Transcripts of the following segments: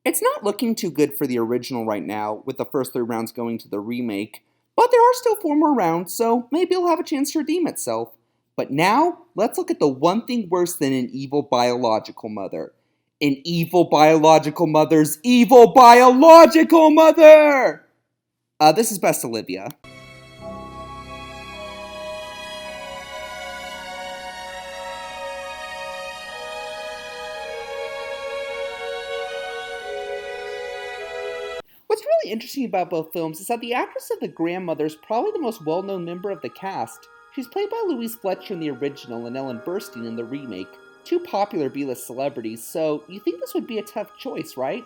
It's not looking too good for the original right now, with the first 3 rounds going to the remake, but there are still 4 more rounds, so maybe it'll have a chance to redeem itself. But now, let's look at the one thing worse than an evil biological mother. An evil biological mother's evil biological mother! This is Best Olivia. What's really interesting about both films is that the actress of the grandmother is probably the most well-known member of the cast. She's played by Louise Fletcher in the original and Ellen Burstyn in the remake, two popular B-list celebrities, so you think this would be a tough choice, right?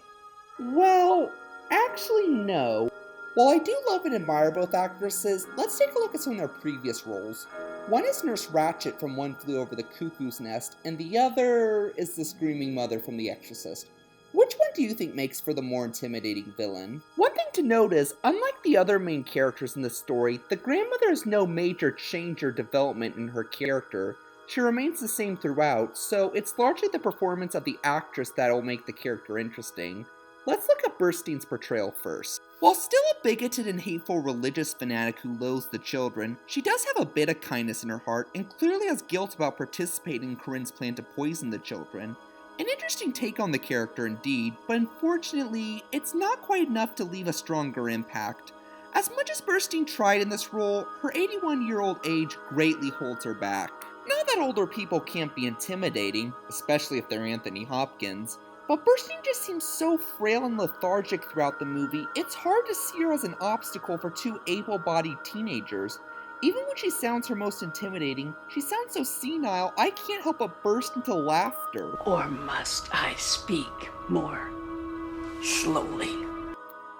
Well, actually no. While I do love and admire both actresses, let's take a look at some of their previous roles. One is Nurse Ratchet from One Flew Over the Cuckoo's Nest, and the other is the Screaming Mother from The Exorcist. Which one do you think makes for the more intimidating villain? One thing to note is, unlike the other main characters in the story, the grandmother has no major change or development in her character. She remains the same throughout, so it's largely the performance of the actress that'll make the character interesting. Let's look at Burstyn's portrayal first. While still a bigoted and hateful religious fanatic who loathes the children, she does have a bit of kindness in her heart and clearly has guilt about participating in Corinne's plan to poison the children. An interesting take on the character indeed, but unfortunately, it's not quite enough to leave a stronger impact. As much as Burstyn tried in this role, her 81-year-old age greatly holds her back. Not that older people can't be intimidating, especially if they're Anthony Hopkins, but Burstyn just seems so frail and lethargic throughout the movie, it's hard to see her as an obstacle for two able-bodied teenagers. Even when she sounds her most intimidating, she sounds so senile, I can't help but burst into laughter. Or must I speak more slowly?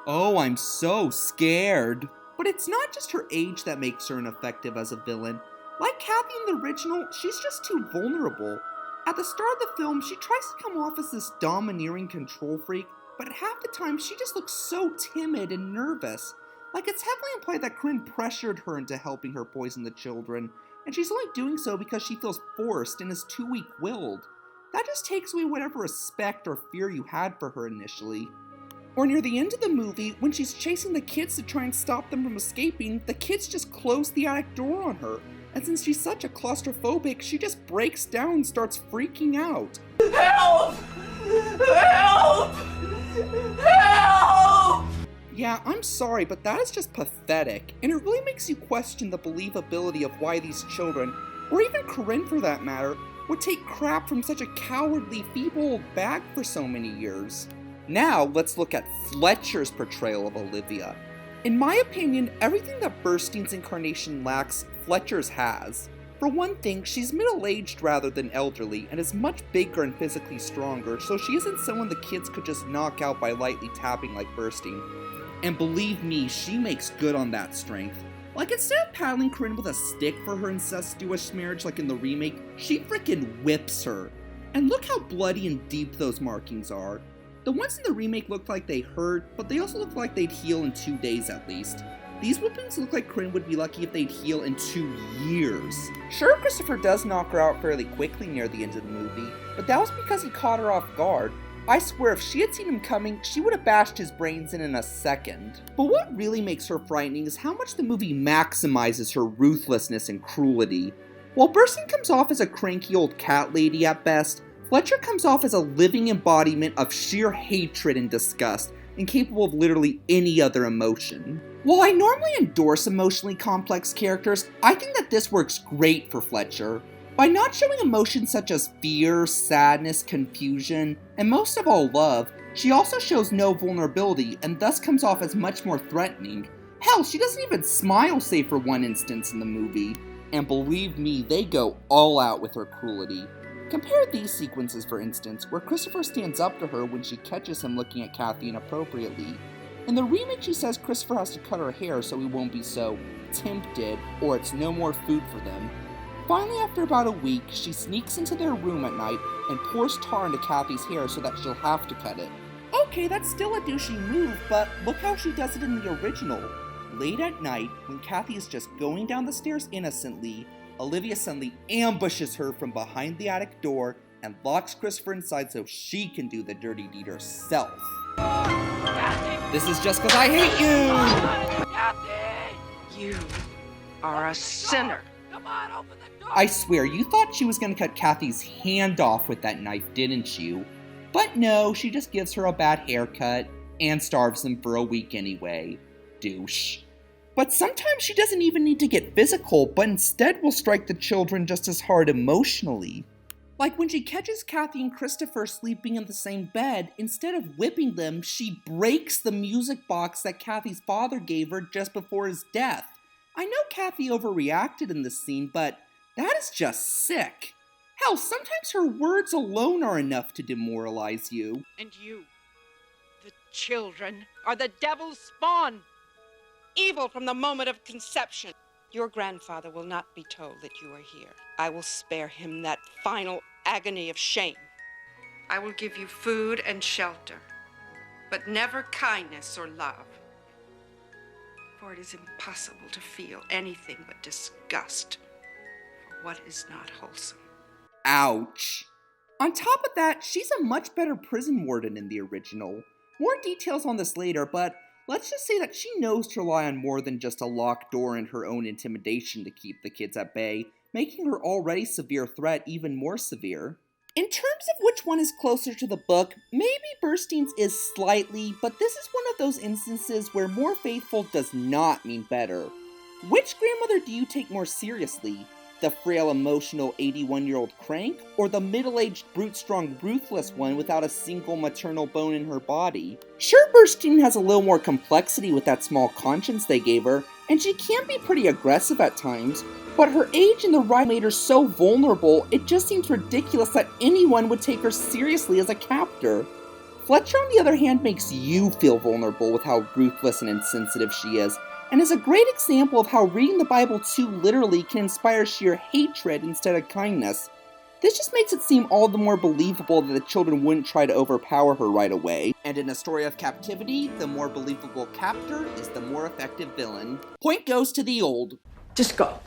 Oh, I'm so scared. But it's not just her age that makes her ineffective as a villain. Like Kathy in the original, she's just too vulnerable. At the start of the film, she tries to come off as this domineering control freak, but half the time she just looks so timid and nervous. Like, it's heavily implied that Corinne pressured her into helping her poison the children, and she's only doing so because she feels forced and is too weak-willed. That just takes away whatever respect or fear you had for her initially. Or near the end of the movie, when she's chasing the kids to try and stop them from escaping, the kids just close the attic door on her. And since she's such a claustrophobic, she just breaks down and starts freaking out. Help! Help! Help! Yeah, I'm sorry, but that is just pathetic, and it really makes you question the believability of why these children, or even Corinne for that matter, would take crap from such a cowardly, feeble old bag for so many years. Now, let's look at Fletcher's portrayal of Olivia. In my opinion, everything that Burstyn's incarnation lacks, Fletcher's has. For one thing, she's middle-aged rather than elderly, and is much bigger and physically stronger, so she isn't someone the kids could just knock out by lightly tapping like Burstyn. And believe me, she makes good on that strength. Like, instead of paddling Corinne with a stick for her incestuous marriage like in the remake, she frickin' whips her. And look how bloody and deep those markings are. The ones in the remake looked like they hurt, but they also look like they'd heal in 2 days at least. These whippings look like Corinne would be lucky if they'd heal in 2 years. Sure, Christopher does knock her out fairly quickly near the end of the movie, but that was because he caught her off guard. I swear if she had seen him coming, she would have bashed his brains in a second. But what really makes her frightening is how much the movie maximizes her ruthlessness and cruelty. While Burstyn comes off as a cranky old cat lady at best, Fletcher comes off as a living embodiment of sheer hatred and disgust, incapable of literally any other emotion. While I normally endorse emotionally complex characters, I think that this works great for Fletcher. By not showing emotions such as fear, sadness, confusion, and most of all love, she also shows no vulnerability and thus comes off as much more threatening. Hell, she doesn't even smile save for one instance in the movie. And believe me, they go all out with her cruelty. Compare these sequences, for instance, where Christopher stands up to her when she catches him looking at Kathy inappropriately. In the remake, she says Christopher has to cut her hair so he won't be so tempted, or it's no more food for them. Finally, after about a week, she sneaks into their room at night and pours tar into Kathy's hair so that she'll have to cut it. Okay, that's still a douchey move, but look how she does it in the original. Late at night, when Kathy is just going down the stairs innocently, Olivia suddenly ambushes her from behind the attic door, and locks Christopher inside so she can do the dirty deed herself. This is just because I hate you! Kathy! You are a sinner. Come on, open the door! I swear, you thought she was going to cut Kathy's hand off with that knife, didn't you? But no, she just gives her a bad haircut and starves them for a week anyway. Douche. But sometimes she doesn't even need to get physical, but instead will strike the children just as hard emotionally. Like when she catches Kathy and Christopher sleeping in the same bed, instead of whipping them, she breaks the music box that Kathy's father gave her just before his death. I know Kathy overreacted in this scene, but that is just sick. Hell, sometimes her words alone are enough to demoralize you. And you, the children, are the devil's spawn. Evil from the moment of conception. Your grandfather will not be told that you are here. I will spare him that final agony of shame. I will give you food and shelter, but never kindness or love. For it is impossible to feel anything but disgust for what is not wholesome. Ouch. On top of that, she's a much better prison warden in the original. More details on this later, but let's just say that she knows to rely on more than just a locked door and her own intimidation to keep the kids at bay, making her already severe threat even more severe. In terms of which one is closer to the book, maybe Burstein's is slightly, but this is one of those instances where more faithful does not mean better. Which grandmother do you take more seriously? The frail, emotional 81-year-old crank, or the middle-aged, brute-strong, ruthless one without a single maternal bone in her body? Sure, Burstein has a little more complexity with that small conscience they gave her, and she can be pretty aggressive at times, but her age and the ride made her so vulnerable, it just seems ridiculous that anyone would take her seriously as a captor. Fletcher, on the other hand, makes you feel vulnerable with how ruthless and insensitive she is, and is a great example of how reading the Bible too literally can inspire sheer hatred instead of kindness. This just makes it seem all the more believable that the children wouldn't try to overpower her right away. And in a story of captivity, the more believable captor is the more effective villain. Point goes to the old. Just go.